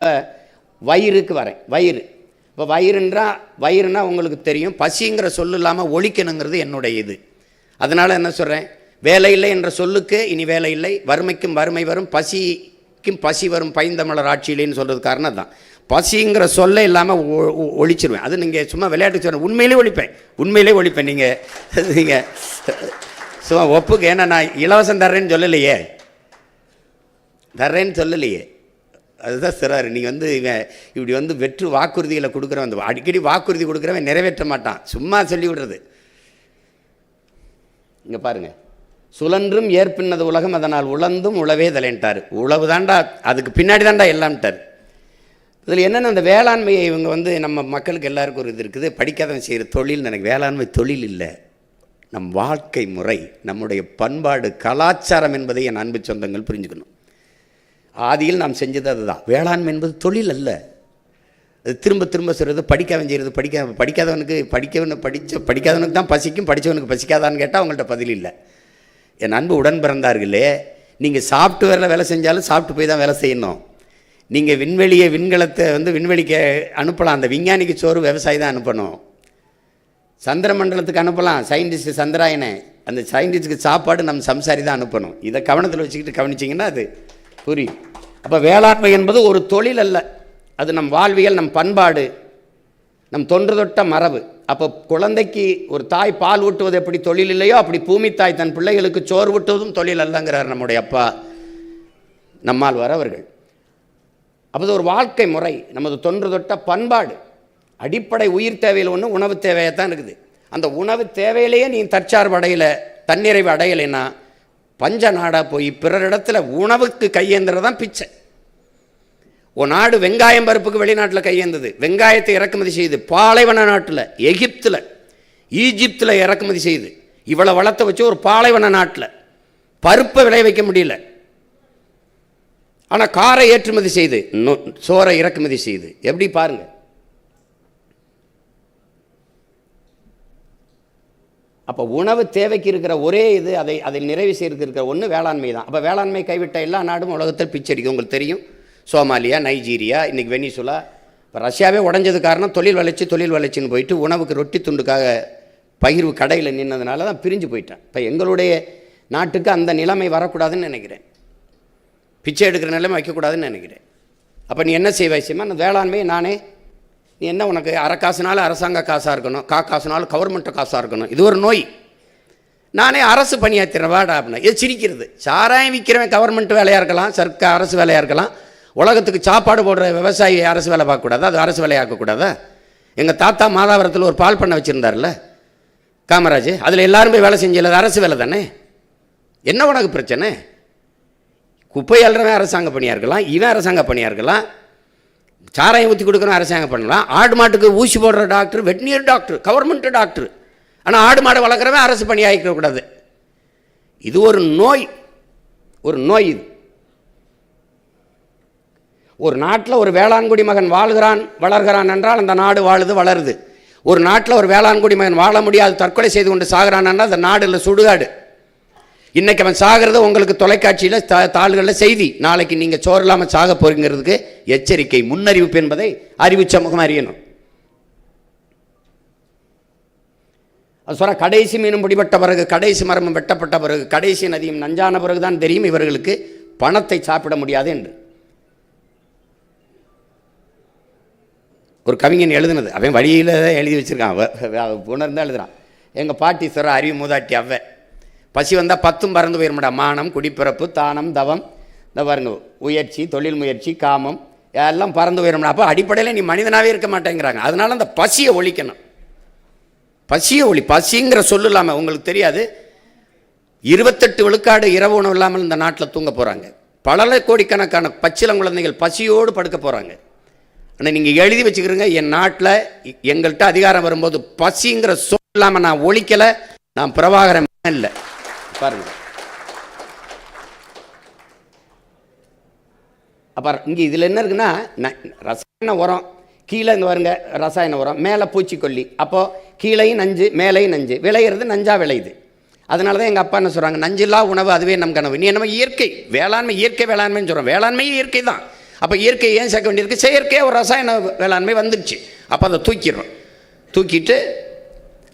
வயிறுக்கு வரேன். வயிறு இப்போ வயிறுனா உங்களுக்கு தெரியும், பசிங்கிற சொல்லு இல்லாமல் ஒழிக்கணுங்கிறது என்னுடைய இது. அதனால் என்ன சொல்கிறேன், வேலை இல்லை என்ற சொல்லுக்கு இனி வேலை இல்லை, வறுமைக்கும் வறுமை வரும், பசிக்கும் பசி வரும், பைந்தமிழர் ஆட்சியிலேன்னு சொல்கிறது காரணம் தான். பசிங்கிற சொல்ல இல்லாமல் ஒழிச்சிருவேன். அது நீங்கள் சும்மா விளையாட்டு சொல்கிறேன், உண்மையிலே ஒழிப்பேன். நீங்கள் சும்மா ஒப்புக்கு, ஏன்னா நான் இலவசம் தர்றேன்னு சொல்லலையே, அதுதான் சிறாரு. நீங்கள் இப்படி வெற்று வாக்குறுதிகளை கொடுக்குறவன், அடிக்கடி வாக்குறுதி கொடுக்குறவன் நிறைவேற்ற மாட்டான், சும்மா சொல்லி விடுறது. இங்கே பாருங்கள், சுழன்றும் ஏற்பின்னது உலகம், அதனால் உழந்தும் உழவே தலைன்ட்டார். உழவு தாண்டா, அதுக்கு பின்னாடி தாண்டா எல்லாம்ட்டார். இதில் என்னென்ன, அந்த வேளாண்மையை இவங்க நம்ம மக்களுக்கு எல்லாருக்கும் ஒரு இது இருக்குது, படிக்காதவன் செய்கிற தொழில். எனக்கு வேளாண்மை தொழில் இல்லை, நம் வாழ்க்கை முறை, நம்முடைய பண்பாடு, கலாச்சாரம் என்பதை என் அன்பு சொந்தங்கள் புரிஞ்சுக்கணும். ஆதியில் நாம் செஞ்சது அதுதான். வேளாண்மை என்பது தொழில் அல்ல. அது திரும்ப சொல்கிறது, படிக்காதவன் செய்கிறது. படிக்காதவனுக்கு தான் பசிக்கும், படித்தவனுக்கு பசிக்காதான்னு கேட்டால் அவங்கள்ட்ட பதில் இல்லை. என் அன்பு உடன் பிறந்தார்களே, நீங்கள் சாஃப்ட்வேரில் வேலை செஞ்சாலும் சாப்பிட்டு போய் தான் வேலை செய்யணும். நீங்கள் விண்கலத்தை விண்வெளிக்கு அனுப்பலாம், அந்த விஞ்ஞானிக்கு சோறு விவசாயி தான் அனுப்பணும். சந்திர மண்டலத்துக்கு அனுப்பலாம் சயின்டிஸ்ட் சந்திராயனை, அந்த சயின்டிஸ்ட்டுக்கு சாப்பாடு நம்ம சம்சாரி தான் அனுப்பணும். இதை கவனத்தில் வச்சுக்கிட்டு கவனிச்சிங்கன்னா அது புரியும். அப்போ வேளாண்மை என்பது ஒரு தொழில் அல்ல, அது நம் வாழ்வியல், நம் பண்பாடு, நம் தொன்று தொட்ட மரபு. அப்போ குழந்தைக்கு ஒரு தாய் பால் ஊட்டுவது எப்படி தொழில் இல்லையோ, அப்படி பூமி தாய் தன் பிள்ளைகளுக்கு சோறு ஊட்டுவதும் தொழில் அல்லங்கிறார் நம்முடைய அப்பா நம்மால் வரவர்கள். அப்போ ஒரு வாழ்க்கை முறை, நமது தொன்று தொட்ட பண்பாடு. அடிப்படை உயிர் தேவையில் ஒன்று உணவு தேவையாக தான் இருக்குது. அந்த உணவு தேவையிலேயே நீ தற்சார்பு அடையலை, தன்னிறைவு அடையலைன்னா பஞ்ச நாடாக போய் பிறரிடத்துல உணவுக்கு கையேந்துறதான் பிச்சை. ஒரு நாடு வெங்காயம் பருப்புக்கு வெளிநாட்டில் கையேந்தது, வெங்காயத்தை இறக்குமதி செய்து பாலைவன நாட்டில், எகிப்தில், ஈஜிப்தில் இறக்குமதி செய்து இவ்வளோ வளர்த்த வச்சு ஒரு பாலைவன நாட்டில் பருப்பை விளைய வைக்க முடியல. ஆனால் காரை ஏற்றுமதி செய்து, சோறை இறக்குமதி செய்து, எப்படி பாருங்க. அப்போ உணவு தேவைக்கு இருக்கிற ஒரே இது, அதை நிறைவு செய்யறதுக்கு இருக்கிற ஒன்று வேளாண்மை தான். அப்போ வேளாண்மை கைவிட்ட எல்லா நாடும் உலகத்தில் பிச்சடிக்கும். உங்களுக்கு தெரியும், சோமாலியா, நைஜீரியா, இன்றைக்கி வெனிசுலா, இப்போ ரஷ்யாவே உடஞ்சது காரணம் தொழில் வளர்ச்சின்னு போயிட்டு உணவுக்கு ரொட்டி துண்டுக்காக பகிர்வு கடையில் நின்னதுனால தான் பிரிஞ்சு போயிட்டேன். இப்போ எங்களுடைய நாட்டுக்கு அந்த நிலைமை வரக்கூடாதுன்னு நினைக்கிறேன், பிச்சை எடுக்கிற நிலைமை வைக்கக்கூடாதுன்னு நினைக்கிறேன். அப்போ நீ என்ன செய்வாய்ச்சியமா, அந்த வேளாண்மையை நானே, நீ என்ன, உனக்கு அரை காசுனாலும் அரசாங்க காசாக இருக்கணும், காசுனாலும் கவர்மெண்ட்டு காசாக இருக்கணும், இது ஒரு நோய். நானே அரசு பணியாற்றுறேன் வாடா அப்படின்னா இது சிரிக்கிறது. சாராயம் விற்கிறவன் கவர்மெண்ட் வேலையாக இருக்கலாம், அரசு வேலையாக இருக்கலாம். உலகத்துக்கு சாப்பாடு போடுற விவசாயி அரசு வேலை பார்க்கக்கூடாதா, அது அரசு வேலையாக்கக்கூடாதா? எங்கள் தாத்தா மாதாவரத்தில் ஒரு பால் பண்ணை வச்சுருந்தார்ல காமராஜ், அதில் எல்லாரும் போய் வேலை செஞ்சல, அது அரசு வேலை தானே. என்ன உனக்கு பிரச்சனை? குப்பை அள்ளுறவன் அரசாங்க பணியாக இருக்கலாம், இவன் அரசாங்க பணியாக இருக்கலாம், சாராயம் ஊற்றி கொடுக்குறோம் அரசாங்க பண்ணலாம். ஆடு மாட்டுக்கு ஊசி போடுற டாக்டர் வெட்டினியர் டாக்டர், கவர்மெண்ட் டாக்டர். ஆனால் ஆடு மாடு வளர்க்குறவன் அரசு பணியாக இருக்கக்கூடாது. இது ஒரு நோய், இது. ஒரு நாட்டில் ஒரு வேளாண்குடி மகன் வளர்கிறான் என்றால் அந்த நாடு வளருது. ஒரு நாட்டில் ஒரு வேளாண்குடி மகன் வாழ முடியாது, தற்கொலை செய்து கொண்டு சாகிறான் என்றால் அந்த நாடு இல்லை, சுடுகாடு. இன்றைக்கி அவன் சாகிறது உங்களுக்கு தொலைக்காட்சியில் தாள்களில் செய்தி, நாளைக்கு நீங்கள் சோறு இல்லாமல் சாக போகிறதுக்கு எச்சரிக்கை, முன்னறிவிப்பு என்பதை அறிவு சமூகம் அறியணும். அது சொல்ல, கடைசி மீனும் பிடிபட்ட பிறகு, கடைசி மரமும் வெட்டப்பட்ட பிறகு, கடைசி நதியும் நஞ்சான பிறகு தான் தெரியும் இவர்களுக்கு பணத்தை சாப்பிட முடியாது என்று. ஒரு கவிஞன் எழுதுனது, அவன் வழியில் எழுதி வச்சுருக்கான், உணர்ந்தால் எழுதுறான். எங்கள் பாட்டி சொல்கிற அறிவு மூதாட்டி அவ்வை, பசி வந்தால் 10 பறந்து போயிருமாடா, மானம், குடிப்பிறப்பு, தானம், தவம், இந்த பாருங்க, முயற்சி, தொழில் முயற்சி, காமம் எல்லாம் பறந்து போயிருமாடா. அப்போ அடிப்படையில் நீ மனிதனாகவே இருக்க மாட்டேங்கிறாங்க. அதனால அந்த பசியை ஒழிக்கணும். பசிங்கிற சொல்லு இல்லாமல் உங்களுக்கு தெரியாது, 28 விழுக்காடு இரவு உணவு இல்லாமல் இந்த நாட்டில் தூங்க போகிறாங்க. பல கோடிக்கணக்கான பச்சிளங்குழந்தைகள் பசியோடு படுக்க போகிறாங்க. ஆனால் நீங்கள் எழுதி வச்சுக்கிறீங்க, என் நாட்டில் எங்கள்கிட்ட அதிகாரம் வரும்போது பசிங்கிற சொல் இல்லாமல் நான் ஒழிக்கலை, நான் பிரபாகரன் இல்லை. பாருங்க, அப்போ இங்கே இதில் என்ன இருக்குன்னா, ரசாயன உரம் கீழே இந்த வருங்க, ரசாயன உரம் மேலே பூச்சிக்கொல்லி, அப்போது கீழையும் நஞ்சு மேலையும் நஞ்சு, விளையிறது நஞ்சா விளையுது. அதனால தான் எங்கள் அப்பா என்ன சொல்கிறாங்க, நஞ்சில்லா உணவு அதுவே நம் கனவு. நீ நம்ம இயற்கை வேளாண்மை வேளாண்மைன்னு சொல்கிறோம், வேளாண்மையும் இயற்கை தான். அப்போ இயற்கை ஏன் சேர்க்க வேண்டியிருக்கு? செயற்கையாக ஒரு ரசாயன வேளாண்மை வந்துடுச்சு. அப்போ அதை தூக்கிடுறோம். தூக்கிட்டு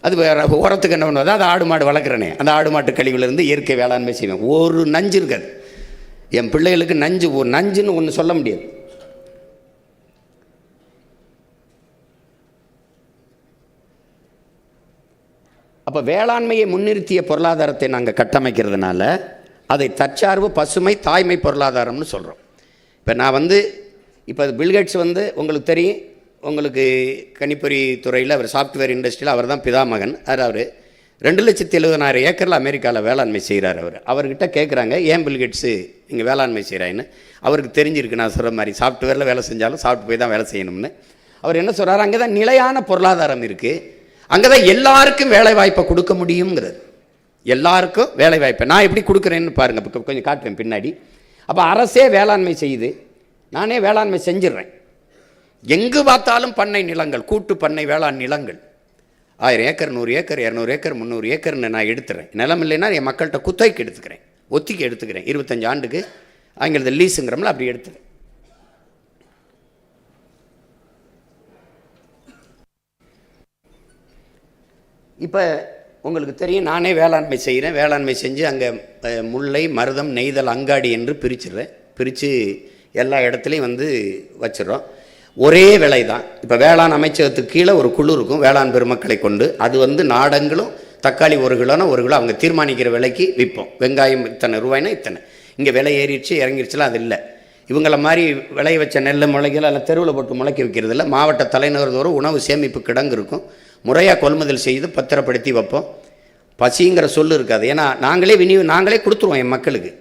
அது வேறு உரத்துக்கு என்ன பண்ணுவது? அது ஆடு மாடு வளர்க்குறனே, அந்த ஆடு மாட்டு கழிவுலேருந்து இயற்கை வேளாண்மை செய்வேன். ஒரு நஞ்சு இருக்காது. என் பிள்ளைகளுக்கு நஞ்சு, ஒரு நஞ்சுன்னு ஒன்று சொல்ல முடியாது. அப்போ வேளாண்மையை முன்னிறுத்திய பொருளாதாரத்தை நாங்கள் கட்டமைக்கிறதுனால அதை தற்சார்பு, பசுமை, தாய்மை பொருளாதாரம்னு சொல்கிறோம். இப்போ நான் இப்போ பில்கேட்ஸ் உங்களுக்கு தெரியும், உங்களுக்கு கணிப்பொறி துறையில் அவர் சாஃப்ட்வேர் இண்டஸ்ட்ரியில் அவர் தான் பிதாமகன். அவர் 2,70,000 ஏக்கரில் அமெரிக்காவில் வேளாண்மை செய்கிறார். அவர்கிட்ட கேட்குறாங்க, ஏன் பில்கேட்ஸு இங்கே வேளாண்மை செய்கிறாயின்னு. அவருக்கு தெரிஞ்சிருக்கு, நான் சொல்கிற மாதிரி சாஃப்ட்வேரில் வேலை செஞ்சாலும் சாப்பிட்டு போய் தான் வேலை செய்யணும்னு. அவர் என்ன சொல்கிறார், அங்கே தான் நிலையான பொருளாதாரம் இருக்குது, அங்கே தான் எல்லாருக்கும் வேலை வாய்ப்பை கொடுக்க முடியுங்கிறது. எல்லாருக்கும் வேலை வாய்ப்பை நான் எப்படி கொடுக்குறேன்னு பாருங்கள், இப்போ கொஞ்சம் காட்டுவேன் பின்னாடி. அப்போ அரசே வேளாண்மை செய்யுது, நானே வேளாண்மை செஞ்சிடுறேன். எங்கு பார்த்தாலும் பண்ணை நிலங்கள், கூட்டு பண்ணை வேளாண் நிலங்கள் 1000 ஏக்கர், 100 ஏக்கர், 200 ஏக்கர், 300 ஏக்கர்னு நான் எடுத்துறேன். நிலம் இல்லைன்னா என் மக்கள்கிட்ட குத்தகைக்கு எடுத்துக்கிறேன், ஒத்திக்கு எடுத்துக்கிறேன். 25 ஆண்டுக்கு ஆங்கிலத்தில் லீஸுங்கிறோம்ல, அப்படி எடுத்துக்கிறேன். இப்போ உங்களுக்கு தெரியும், நானே வேளாண்மை செய்கிறேன். வேளாண்மை செஞ்சு அங்கே முல்லை, மருதம், நெய்தல், அங்காடி என்று பிரிச்சிடுறேன். பிரித்து எல்லா இடத்துலையும் வச்சிடறோம். ஒரே விலை தான். இப்போ வேளாண் அமைச்சகத்துக்கு கீழே ஒரு குழு இருக்கும், வேளாண் பெருமக்களை கொண்டு. அது நாடங்களும் தக்காளி 1 கிலோனா 1 கிலோ அவங்க தீர்மானிக்கிற விலைக்கு விற்போம். வெங்காயம் இத்தனை ரூபாய்னா இத்தனை. இங்கே விலை ஏறிடுச்சு இறங்கிடுச்சுலாம் அது இல்லை. இவங்களை மாதிரி விளைய வச்ச நெல் முளைகள் அதில் தெருவில் போட்டு முளைக்க வைக்கிறது இல்லை. மாவட்ட தலைநகர் தோறும் உணவு சேமிப்பு கிடங்கு இருக்கும், முறையாக கொள்முதல் செய்து பத்திரப்படுத்தி வைப்போம். பசிங்கிற சொல்லு இருக்காது. ஏன்னா நாங்களே கொடுத்துருவோம் என் மக்களுக்கு.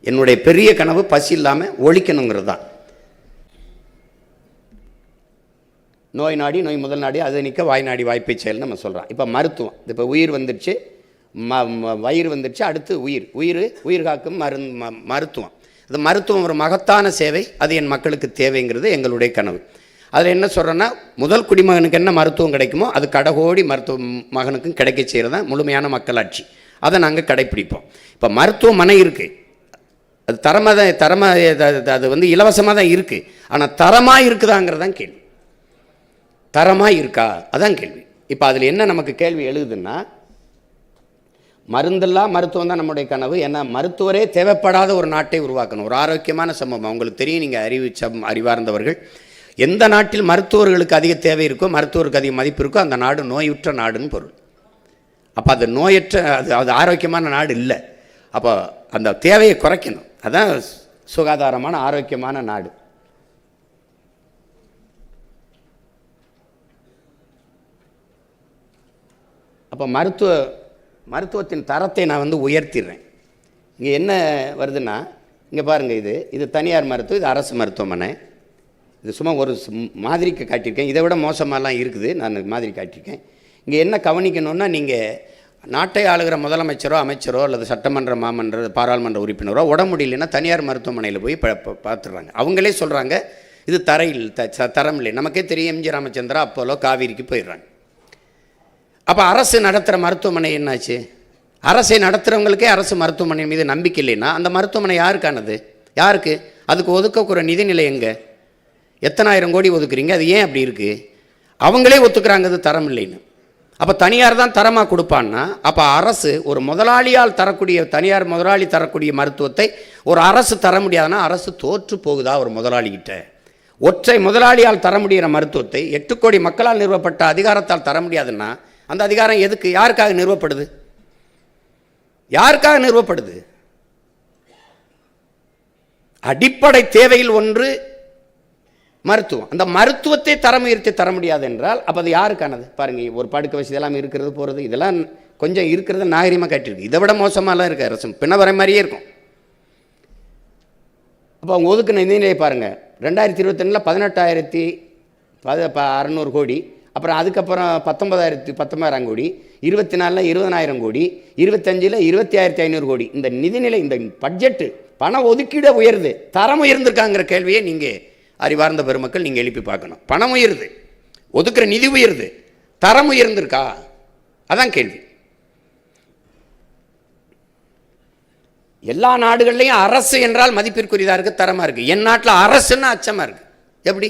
என்னுடைய பெரிய கனவு பசி இல்லாமல் ஒழிக்கணுங்கிறது தான். நோய் நாடி நோய் முதல் நாடி, அதை நிற்க வாய் நாடி வாய்ப்பை செயல்னு நம்ம சொல்கிறோம். இப்போ மருத்துவம், இப்போ உயிர் வந்துடுச்சு, வயிறு வந்துடுச்சு, அடுத்து உயிர் காக்கும் மருத்துவம். அது மருத்துவம் ஒரு மகத்தான சேவை, அது என் மக்களுக்கு தேவைங்கிறது எங்களுடைய கனவு. அதில் என்ன சொல்கிறேன்னா, முதல் குடிமகனுக்கு என்ன மருத்துவம் கிடைக்குமோ அது கடகோடி மருத்துவ மகனுக்கும் கிடைக்க செய்கிறது தான் முழுமையான மக்களாட்சி. அதை நாங்கள் கடைப்பிடிப்போம். இப்போ மருத்துவமனை இருக்குது, அது அது இலவசமாக தான் இருக்குது. ஆனால் தரமாக இருக்குதாங்கிறது தான் கேள்வி. தரமாக இருக்கா, அதான் கேள்வி. இப்போ அதில் என்ன நமக்கு கேள்வி எழுதுன்னா, மருந்தெல்லாம் மருத்துவம் தான் நம்முடைய கனவு. ஏன்னா மருத்துவரே தேவைப்படாத ஒரு நாட்டை உருவாக்கணும், ஒரு ஆரோக்கியமான சமூகம். உங்களுக்கு தெரியும், நீங்கள் அறிவார்ந்தவர்கள், எந்த நாட்டில் மருத்துவர்களுக்கு அதிக தேவை இருக்கோ, மருத்துவருக்கு அதிக மதிப்பு இருக்கோ, அந்த நாடு நோயுற்ற நாடுன்னு பொருள். அப்போ அது நோயற்ற, அது ஆரோக்கியமான நாடு இல்லை. அப்போ அந்த தேவையை குறைக்கணும், அதான் சுகாதாரமான ஆரோக்கியமான நாடு. அப்போ மருத்துவத்தின் தரத்தை நான் உயர்த்திடுறேன். இங்கே என்ன வருதுன்னா, இங்கே பாருங்கள், இது தனியார் மருத்துவம், இது அரசு மருத்துவமனை. இது சும்மா ஒரு மாதிரிக்கு காட்டியிருக்கேன், இதை விட மோசமாலாம் இருக்குது, நான் மாதிரி காட்டியிருக்கேன். இங்கே என்ன கவனிக்கணுன்னா, நீங்கள் நாட்டை ஆளுகிற முதலமைச்சரோ அமைச்சரோ அல்லது சட்டமன்ற பாராளுமன்ற உறுப்பினரோ உடம்பு முடியலைன்னா தனியார் மருத்துவமனையில் போய் பார்த்துடுறாங்க. அவங்களே சொல்கிறாங்க இது தரம் இல்லை. நமக்கே தெரியும், எம்ஜி ராமச்சந்திரா, அப்போலோ, காவேரிக்கு போயிடுறாங்க. அப்போ அரசு நடத்துகிற மருத்துவமனை என்னாச்சு? அரசை நடத்துகிறவங்களுக்கே அரசு மருத்துவமனை மீது நம்பிக்கை இல்லைன்னா அந்த மருத்துவமனை யாருக்கானது? யாருக்கு? அதுக்கு ஒதுக்கக்கூட நிதிநிலை எங்கே? எத்தனை ஆயிரம் கோடி ஒதுக்குறீங்க? அது ஏன் அப்படி இருக்குது? அவங்களே ஒத்துக்கிறாங்க அது தரம் இல்லைன்னு. அப்போ தனியார் தான் தரமாக கொடுப்பான்னா, அப்போ அரசு ஒரு முதலாளியால் தரக்கூடிய, தனியார் முதலாளி தரக்கூடிய மருத்துவத்தை ஒரு அரசு தர முடியாதுன்னா அரசு தோற்று போகுதா? ஒரு முதலாளிகிட்ட ஒற்றை முதலாளியால் தர முடிகிற மருத்துவத்தை 8 கோடி மக்களால் நிறுவப்பட்ட அதிகாரத்தால் தர முடியாதுன்னா அந்த அதிகாரம் எதுக்கு, யாருக்காக நிறுவப்படுது? யாருக்காக நிறுவப்படுது? அடிப்படை தேவையில் ஒன்று மருத்துவம். அந்த மருத்துவத்தை தரம் உயர்த்தி தர முடியாது என்றால் அப்போ அது யாருக்கானது? பாருங்கள், ஒரு படுக்க வசதி எல்லாம் இருக்கிறது, போகிறது, இதெல்லாம் கொஞ்சம் இருக்கிறத நாகரிகமாக காட்டியிருக்கு. இதை விட மோசமாலாம் இருக்குது அரசு, பின்னவரை மாதிரியே இருக்கும். அப்போ அவங்க ஒதுக்குன நிதிநிலையை பாருங்கள். 2021 18,600 கோடி, அப்புறம் அதுக்கப்புறம் 19,000 கோடி, 24 20,000 கோடி, 25 20,500 கோடி. இந்த நிதிநிலை, இந்த பட்ஜெட்டு பண ஒதுக்கீடு உயருது, தரம் உயர்ந்திருக்காங்கிற கேள்வியை நீங்கள் அறிவார்ந்த பெருமக்கள் நீங்கள் எழுப்பி பார்க்கணும். பணம் உயருது, ஒதுக்குற நிதி உயருது, தரம் உயர்ந்திருக்கா? அதான் கேள்வி. எல்லா நாடுகள்லையும் அரசு என்றால் மதிப்பிற்குரியதாக இருக்குது, தரமாக இருக்குது. என் நாட்டில் அரசுன்னா அச்சமாக இருக்குது. எப்படி?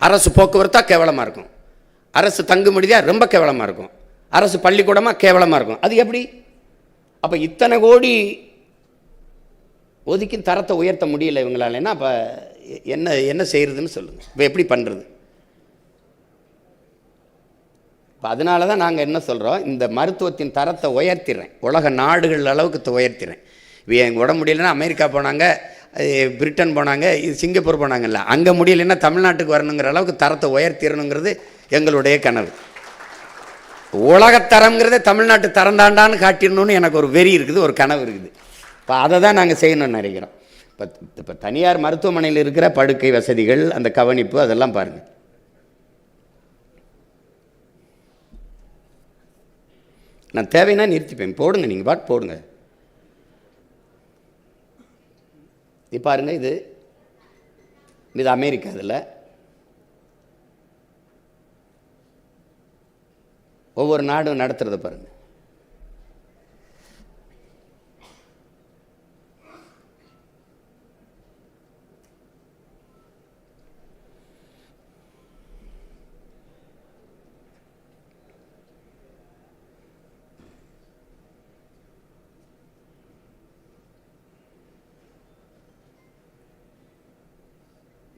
அரசு போக்குவரத்தாக கேவலமாக இருக்கும், அரசு தங்குமடியாக ரொம்ப கேவலமாக இருக்கும், அரசு பள்ளிக்கூடமாக கேவலமாக இருக்கும். அது எப்படி? அப்போ இத்தனை கோடி ஒதுக்கி தரத்தை உயர்த்த முடியல இவங்களாலன்னா அப்போ என்ன என்ன செய்கிறதுன்னு சொல்லுங்கள். இப்போ எப்படி பண்ணுறது? இப்போ அதனால தான் நாங்கள் என்ன சொல்கிறோம், இந்த மருத்துவத்தின் தரத்தை உயர்த்திடுறேன், உலக நாடுகள் அளவுக்கு உயர்த்திடுறேன். இப்போ எங்கள் உடம்பு முடியலைன்னா அமெரிக்கா போனாங்க, பிரிட்டன் போனாங்க, இது சிங்கப்பூர் போனாங்கல்ல, அங்கே முடியலைன்னா தமிழ்நாட்டுக்கு வரணுங்கிற அளவுக்கு தரத்தை உயர்த்திடணுங்கிறது எங்களுடைய கனவு. உலகத்தரங்கிறத தமிழ்நாட்டு தரந்தாண்டான்னு காட்டிடணும்னு எனக்கு ஒரு வெறி இருக்குது, ஒரு கனவு இருக்குது. இப்போ அதை தான் நாங்கள் செய்யணும்னு நினைக்கிறோம். இப்போ தனியார் மருத்துவமனையில் இருக்கிற படுக்கை வசதிகள், அந்த கவனிப்பு, அதெல்லாம் பாருங்கள். நான் தேவைன்னா நிறுத்திப்பேன், போடுங்க, நீங்கள் பாட்டு போடுங்க. இது பாருங்கள், இது அமெரிக்கா. இதில் ஒவ்வொரு நாடும் நடத்துறத பாருங்கள்.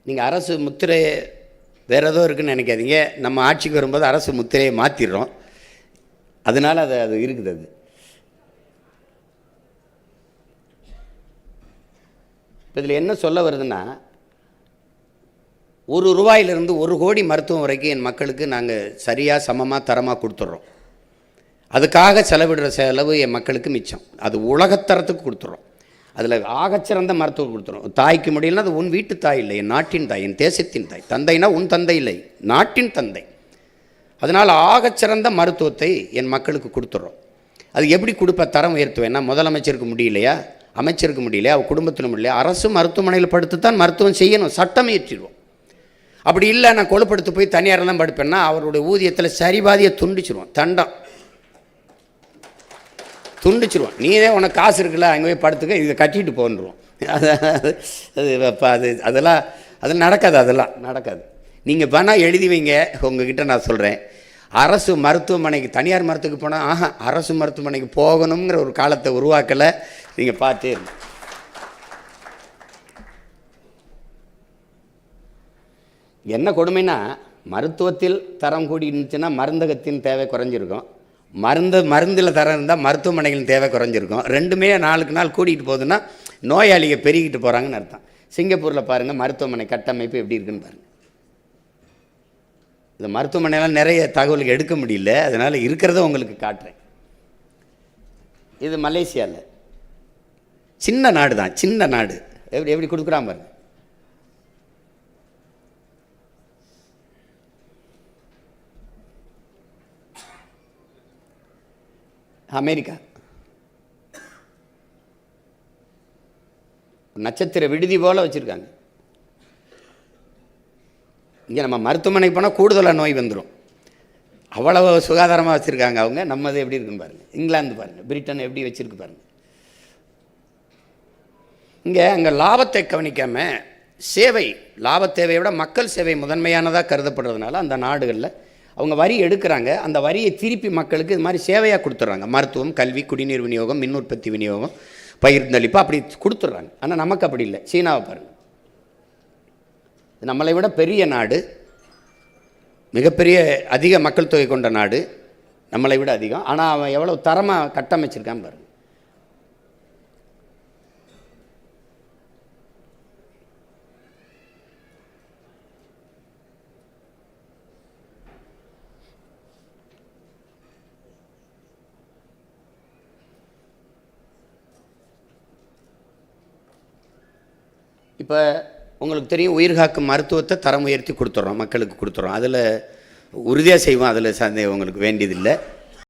நீங்கள் அரசு முத்திரை வேறு ஏதோ இருக்குதுன்னு நினைக்காதீங்க. நம்ம ஆட்சிக்கு வரும்போது அரசு முத்திரையை மாற்றிடுறோம், அதனால் அது இருக்குது. அது இப்போ இதில் என்ன சொல்ல வருதுன்னா, ₹1 1 கோடி மருத்துவம் வரைக்கும் என் மக்களுக்கு நாங்கள் சரியாக சமமாக தரமாக கொடுத்துட்றோம். அதுக்காக செலவிடுற செலவு என் மக்களுக்கு மிச்சம். அது உலகத்தரத்துக்கு கொடுத்துட்றோம். அதில் ஆகச்சிறந்த மருத்துவம் கொடுத்துரும். தாய்க்கு முடியலன்னா அது உன் வீட்டு தாய் இல்லை, என் நாட்டின் தாய், என் தேசத்தின் தாய். தந்தைனா உன் தந்தை இல்லை, நாட்டின் தந்தை. அதனால் ஆகச்சிறந்த மருத்துவத்தை என் மக்களுக்கு கொடுத்துட்றோம். அது எப்படி கொடுப்ப தரம் உயர்த்துவேன்னா, முதலமைச்சருக்கு முடியலையா, அமைச்சருக்கு முடியலையா, அவர் குடும்பத்தில் முடியலையா, அரசு மருத்துவமனையில் படுத்துத்தான் மருத்துவம் செய்யணும், சட்டம் ஏற்றிடுவோம். அப்படி இல்லை நான் கொழுப்படுத்து போய் தனியார் தான் படுப்பேன்னா அவருடைய ஊதியத்தில் சரிபாதியை துண்டிச்சிருவோம், தண்டம் துண்டிச்சிருவோம். நீதே உனக்கு காசு இருக்குல்ல, அங்கே போய் படுத்துக்க, இதை கட்டிட்டு போன்றுவோம். அதெல்லாம் நடக்காது, அதெல்லாம் நடக்காது. நீங்கள் வேணால் எழுதி வைங்க, உங்ககிட்ட நான் சொல்கிறேன். அரசு மருத்துவமனைக்கு தனியார் மருத்துவக்கு போனால் அரசு மருத்துவமனைக்கு போகணுங்கிற ஒரு காலத்தை உருவாக்கலை. நீங்கள் பார்த்தே இருங்க. என்ன கொடுமைன்னா, மருத்துவத்தில் தரம் கூடி இருந்துச்சுன்னா மருந்தகத்தின் தேவை குறைஞ்சிருக்கும், மருந்தில் தரம் இருந்தால் மருத்துவமனைகளின் தேவை குறைஞ்சிருக்கும். ரெண்டுமே நாளுக்கு நாள் கூட்டிகிட்டு போகுதுன்னா நோயாளிகள் பெருகிட்டு போகிறாங்கன்னு அர்த்தம். சிங்கப்பூரில் பாருங்கள் மருத்துவமனை கட்டமைப்பு எப்படி இருக்குன்னு பாருங்கள். இந்த மருத்துவமனையெல்லாம் நிறைய தகவலுக்கு எடுக்க முடியல, அதனால் இருக்கிறத உங்களுக்கு காட்டுறேன். இது மலேசியாவில் சின்ன நாடு தான், சின்ன நாடு. எப்படி கொடுக்குறான் பாருங்க. அமெரிக்கா நட்சத்திர விடுதி போல் வச்சுருக்காங்க. இங்கே நம்ம மருத்துவமனைக்கு போனால் கூடுதலாக நோய் வந்துடும், அவ்வளவு சுகாதாரமாக வச்சுருக்காங்க அவங்க. நம்மது எப்படி இருக்குன்னு பாருங்கள். இங்கிலாந்து பாருங்கள், பிரிட்டன் எப்படி வச்சுருக்கு பாருங்கள். இங்கே அங்கே லாபத்தை கவனிக்காமல் சேவை, லாப தேவையை விட மக்கள் சேவை முதன்மையானதாக கருதப்படுறதுனால அந்த நாடுகளில் அவங்க வரி எடுக்கிறாங்க, அந்த வரியை திருப்பி மக்களுக்கு இது மாதிரி சேவையாக கொடுத்துட்றாங்க. மருத்துவம், கல்வி, குடிநீர் விநியோகம், மின் உற்பத்தி விநியோகம், பகிர்ந்தளிப்பு, அப்படி கொடுத்துட்றாங்க. ஆனால் நமக்கு அப்படி இல்லை. சீனாவை பாருங்கள், நம்மளை விட பெரிய நாடு, மிகப்பெரிய அதிக மக்கள் தொகை கொண்ட நாடு, நம்மளை விட அதிகம். ஆனால் அவன் எவ்வளோ தரமாக கட்டமைச்சிருக்கான் பாருங்கள். இப்போ உங்களுக்கு தெரியும், உயிர்காக்கும் மருத்துவத்தை தரம் உயர்த்தி கொடுத்துட்றோம், மக்களுக்கு கொடுத்துட்றோம். அதில் உறுதியாக செய்வோம், அதில் சந்தேகம் உங்களுக்கு வேண்டியதில்லை.